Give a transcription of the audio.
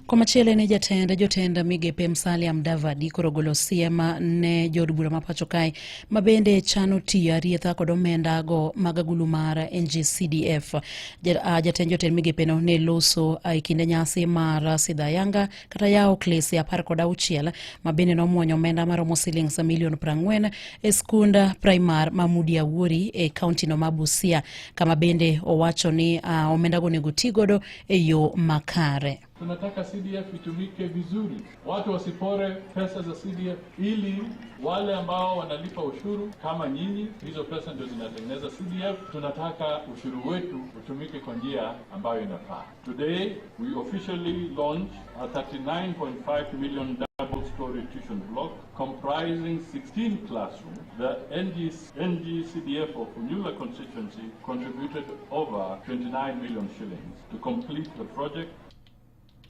Komachielo ne jotenda migepe Musalia Mudavadi korogolo siema ne jod bura mapacho kae mabende chano tiyo arietha kod omenda go magagulu mar NG-CDF. Jatend jotend migepe no ne loso kinde nyasi mar Sidayanga kata yao klese 16 mabende no muonyo omenda maromo shillings milion 40 e skunda primar Mamudi Awuori e kaunti no Mabusia, kama bende owacho ni omenda go nego tigodo e yo makare. Tunataka CDF itumike vizuri. Watu wasipore pesa za CDF, ili wale ambao wanalipa ushuru kama nyinyi, hizo pesa ndio zinatengeneza CDF. Tunataka ushuru wetu utumike kwa njia ambayo inafaa. Today we officially launch a 39.5 million double-story tuition block comprising 16 classrooms. The NG-CDF of Funyula constituency contributed over 29 million shillings to complete the project.